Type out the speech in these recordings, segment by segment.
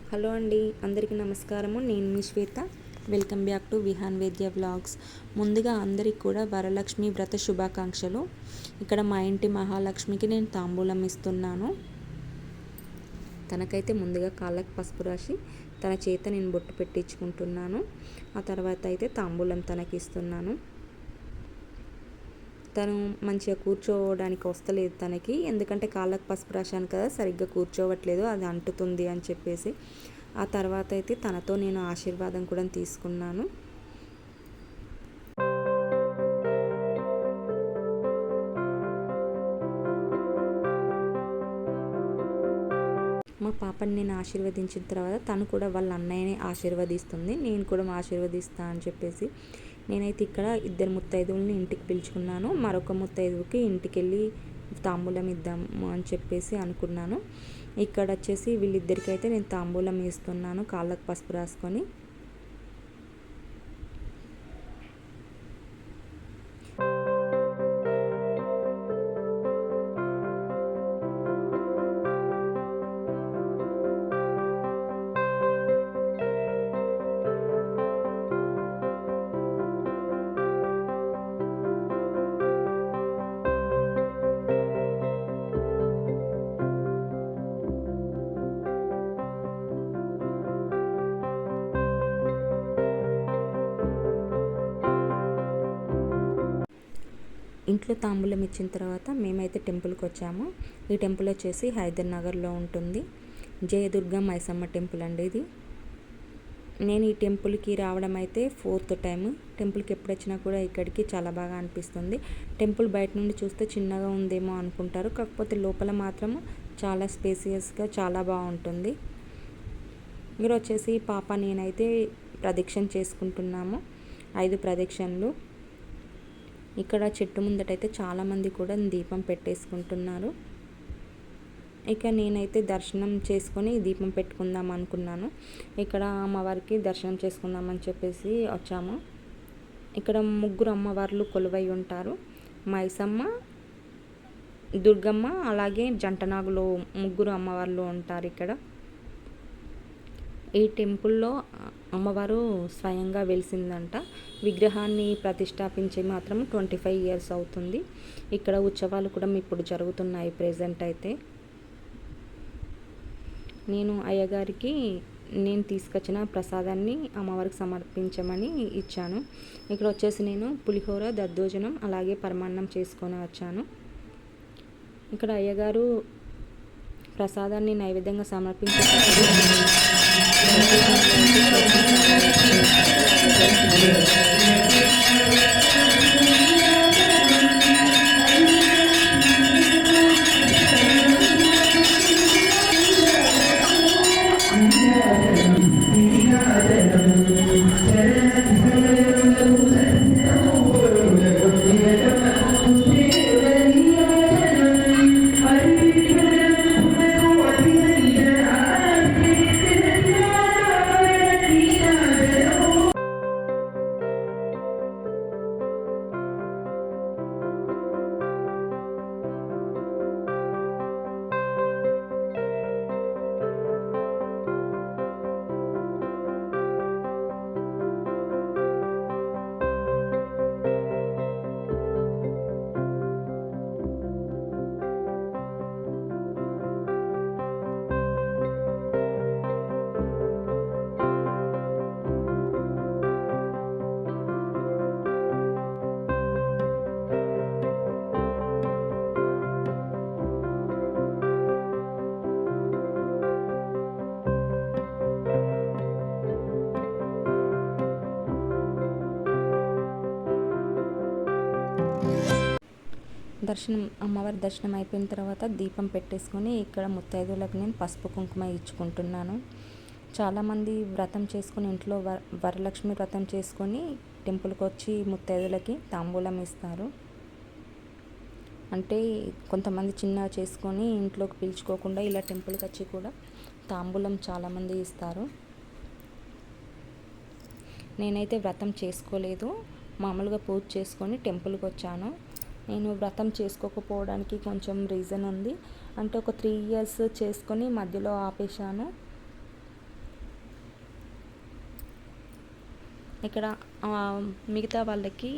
Hello అండి, అందరికీ నమస్కారము. నేను మీ Shweta. Welcome back to Vihaan Vedya vlogs. ముందుగా అందరికి కూడా వరలక్ష్మి వ్రత శుభాకాంక్షలు. ఇక్కడ మా ఇంటి మహాలక్ష్మికి నేను తాంబూలం ఇస్తున్నాను. తనకైతే ముందుగా కాళ్ళకు పసుపు రాసి తన చేత నేను బొట్టు పెట్టించుకుంటున్నాను. ఆ తర్వాత అయితే తాంబూలం తనకి ఇస్తున్నాను. తను మంచిగా కూర్చోవడానికి వస్తలేదు తనకి, ఎందుకంటే కాళ్ళకు పసుపు రాశాను కదా, సరిగ్గా కూర్చోవట్లేదు, అది అంటుతుంది అని చెప్పేసి. ఆ తర్వాత అయితే తనతో నేను ఆశీర్వాదం కూడా తీసుకున్నాను. మా పాపని నేను ఆశీర్వదించిన తర్వాత తను కూడా వాళ్ళ అన్నయ్యని ఆశీర్వదిస్తుంది. నేను కూడా ఆశీర్వదిస్తా అని చెప్పేసి నేనైతే ఇక్కడ ఇద్దరు ముత్తైదువుల్ని ఇంటికి పిలుచుకున్నాను. మరొక ముత్తైదువుకి ఇంటికి వెళ్ళి తాంబూలం ఇద్దాము అని చెప్పేసి అనుకున్నాను. ఇక్కడ వచ్చేసి వీళ్ళిద్దరికైతే నేను తాంబూలం ఇస్తున్నాను కాళ్ళకు పసుపు రాసుకొని. ఇంట్లో తాంబూలం ఇచ్చిన తర్వాత మేమైతే టెంపుల్కి వచ్చాము. ఈ టెంపుల్ వచ్చేసి హైదర్ నగర్లో ఉంటుంది. జయదుర్గ మైసమ్మ టెంపుల్ అండి ఇది. నేను ఈ టెంపుల్కి రావడం అయితే 4th టైం. టెంపుల్కి ఎప్పుడు వచ్చినా కూడా ఇక్కడికి చాలా బాగా అనిపిస్తుంది. టెంపుల్ బయట నుండి చూస్తే చిన్నగా ఉందేమో అనుకుంటారు, కాకపోతే లోపల మాత్రం చాలా స్పేసియస్గా చాలా బాగుంటుంది. ఇక్కడ వచ్చేసి పాప నేనైతే ప్రదక్షిణ చేసుకుంటున్నాము, 5 ప్రదక్షిణలు. ఇక్కడ చెట్టు ముందటైతే చాలామంది కూడా దీపం పెట్టేసుకుంటున్నారు. ఇక నేనైతే దర్శనం చేసుకొని దీపం పెట్టుకుందాం అనుకున్నాను. ఇక్కడ అమ్మవారికి దర్శనం చేసుకుందామని చెప్పేసి వచ్చాము. ఇక్కడ 3 అమ్మవార్లు కొలువై ఉంటారు. మైసమ్మ, దుర్గమ్మ, అలాగే జంటనాగులో 3 అమ్మవార్లు ఉంటారు ఇక్కడ. ఈ టెంపుల్లో అమ్మవారు స్వయంగా వెలిసిందంట. విగ్రహాన్ని ప్రతిష్టాపించి మాత్రం 25 years అవుతుంది. ఇక్కడ ఉత్సవాలు కూడా ఇప్పుడు జరుగుతున్నాయి ప్రెజెంట్ అయితే. నేను అయ్యగారికి నేను తీసుకొచ్చిన ప్రసాదాన్ని అమ్మవారికి సమర్పించమని ఇచ్చాను. ఇక్కడ వచ్చేసి నేను పులిహోర, దద్దోజనం, అలాగే పరమాన్నం చేసుకొని వచ్చాను. ఇక్కడ అయ్యగారు ప్రసాదాన్ని నైవేద్యంగా సమర్పించేటప్పుడు అమ్మవారి దర్శనం అయిపోయిన తర్వాత దీపం పెట్టేసుకొని ఇక్కడ ముత్తైదువులకు నేను పసుపు కుంకుమ ఇచ్చుకుంటున్నాను. చాలామంది వ్రతం చేసుకొని ఇంట్లో వరలక్ష్మి వ్రతం చేసుకొని టెంపుల్కి వచ్చి ముత్తైదువులకి తాంబూలం ఇస్తారు. అంటే కొంతమంది చిన్నగా చేసుకొని ఇంట్లోకి పిలుచుకోకుండా ఇలా టెంపుల్కి వచ్చి కూడా తాంబూలం చాలామంది ఇస్తారు. నేనైతే వ్రతం చేసుకోలేదు, మామూలుగా పూజ చేసుకొని టెంపుల్కి వచ్చాను. నేను వ్రతం చేసుకోకపోవడానికి కొంచెం రీజన్ ఉంది. అంటే ఒక 3 years చేసుకొని మధ్యలో ఆపేశాను. ఇక్కడ మిగతా వాళ్ళకి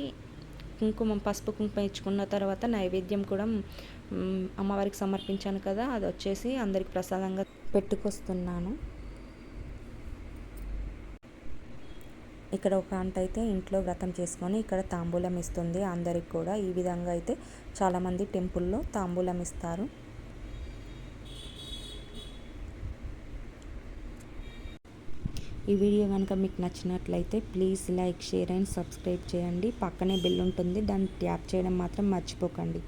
పసుపు కుంకుమ ఇచ్చుకున్న తర్వాత నైవేద్యం కూడా అమ్మవారికి సమర్పించాను కదా, అది వచ్చేసి అందరికి ప్రసాదంగా పెట్టుకొస్తున్నాను. ఇక్కడ ఒక ఆంటీ అయితే ఇంట్లో వ్రతం చేసుకొని ఇక్కడ తాంబూలం ఇస్తుంది అందరికి కూడా. ఈ విధంగా అయితే చాలామంది టెంపుల్లో తాంబూలం ఇస్తారు. ఈ వీడియో కనుక మీకు నచ్చినట్లయితే please like, share and subscribe చేయండి. పక్కనే బెల్ ఉంటుంది, దాన్ని ట్యాప్ చేయడం మాత్రం మర్చిపోకండి.